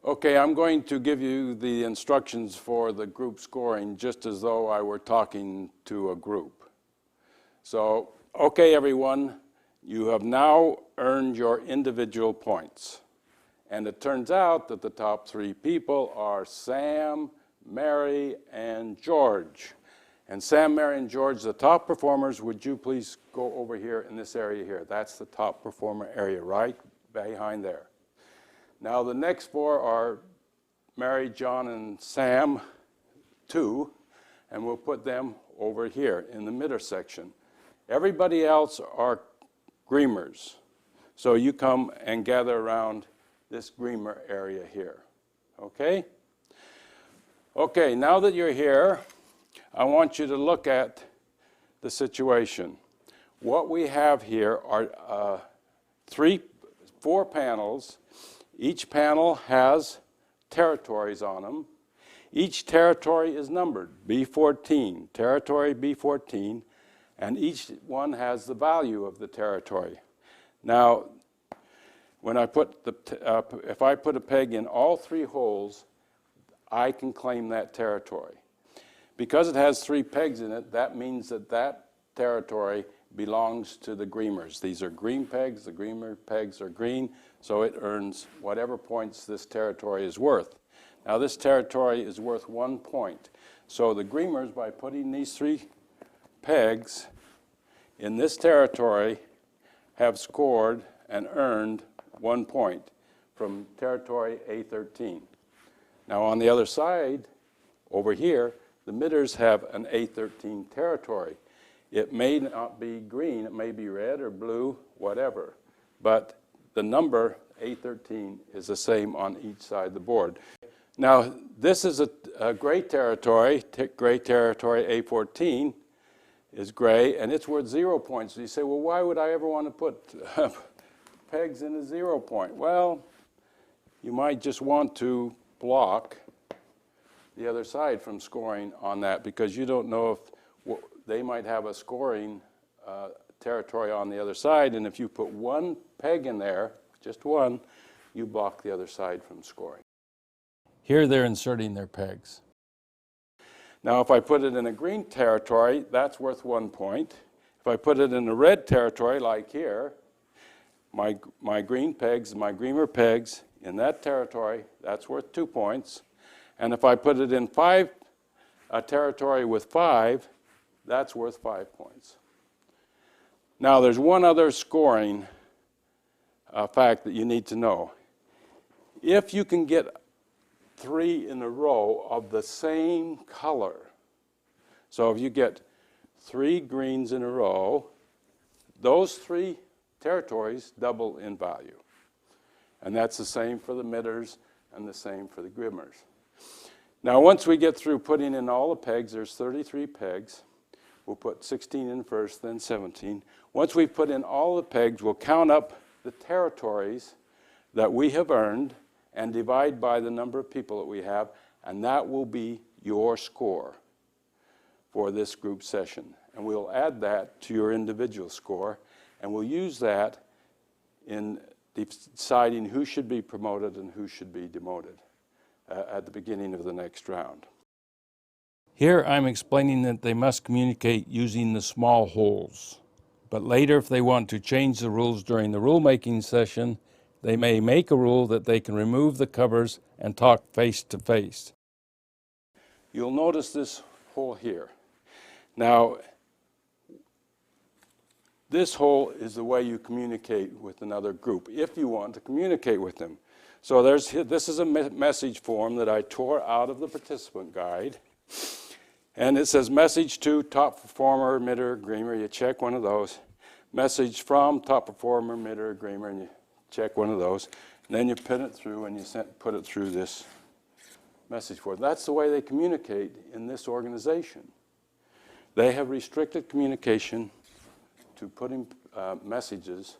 Okay, I'm going to give you the instructions for the group scoring just as though I were talking to a group. So, okay everyone, you have now earned your individual points. And it turns out that the top three people are Sam, Mary, and George. And Sam, Mary, and George, the top performers, would you please go over here in this area here? That's the top performer area, right behind there. Now the next four are Mary, John, and Sam, two, and we'll put them over here in the midder section. Everybody else are Greemers. So you come and gather around this Greemer area here, okay? Okay, now that you're here, I want you to look at the situation. What we have here are four panels. Each panel has territories on them. Each territory is numbered, B14, territory B14, and each one has the value of the territory. Now, when I put if I put a peg in all three holes, I can claim that territory. Because it has three pegs in it, that means that that territory belongs to the Greemers. These are green pegs, the Greemer pegs are green, so it earns whatever points this territory is worth. Now this territory is worth 1 point. So the Greemers, by putting these three pegs in this territory, have scored and earned 1 point from territory A13. Now on the other side, over here, the midders have an A13 territory. It may not be green, it may be red or blue, whatever, but the number A13 is the same on each side of the board. Now this is a gray territory, A14 is gray, and it's worth 0 points. So you say, well, why would I ever want to put pegs in a 0 point? Well, you might just want to block the other side from scoring on that because you don't know if they might have a scoring territory on the other side, and if you put one peg in there, just one, you block the other side from scoring. Here they're inserting their pegs. Now if I put it in a green territory, that's worth 1 point. If I put it in a red territory like here, my green pegs, my Greemer pegs in that territory, that's worth 2 points. And if I put it in a territory with 5, that's worth 5 points. Now there's one other scoring fact that you need to know. If you can get 3 in a row of the same color, so if you get 3 greens in a row, those 3 territories double in value. And that's the same for the midders and the same for the Greemers. Now once we get through putting in all the pegs, there's 33 pegs. We'll put 16 in first, then 17. Once we've put in all the pegs, we'll count up the territories that we have earned and divide by the number of people that we have, and that will be your score for this group session. And we'll add that to your individual score, and we'll use that in deciding who should be promoted and who should be demoted at the beginning of the next round. Here I'm explaining that they must communicate using the small holes. But later, if they want to change the rules during the rulemaking session, they may make a rule that they can remove the covers and talk face to face. You'll notice this hole here. Now, this hole is the way you communicate with another group, if you want to communicate with them. So this is a message form that I tore out of the participant guide. And it says message to top performer, midder, Greemer. You check one of those. Message from top performer, midder, Greemer, and you check one of those. And then you pin it through and you put it through this message form. That's the way they communicate in this organization. They have restricted communication to putting messages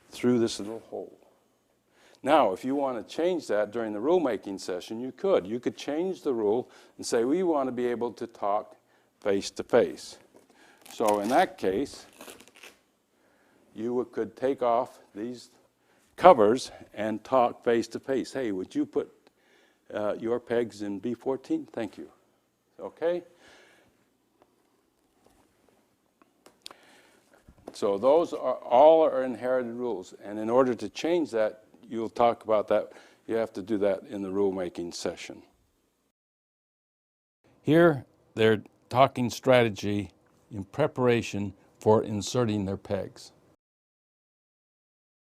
through this little hole. Now, if you want to change that during the rulemaking session, you could. You could change the rule and say, we want to be able to talk face to face. So in that case, you could take off these covers and talk face to face. Hey, would you put your pegs in B14? Thank you. Okay? So those are all inherited rules. And in order to change that, you'll talk about that. You have to do that in the rulemaking session. Here, they're talking strategy in preparation for inserting their pegs.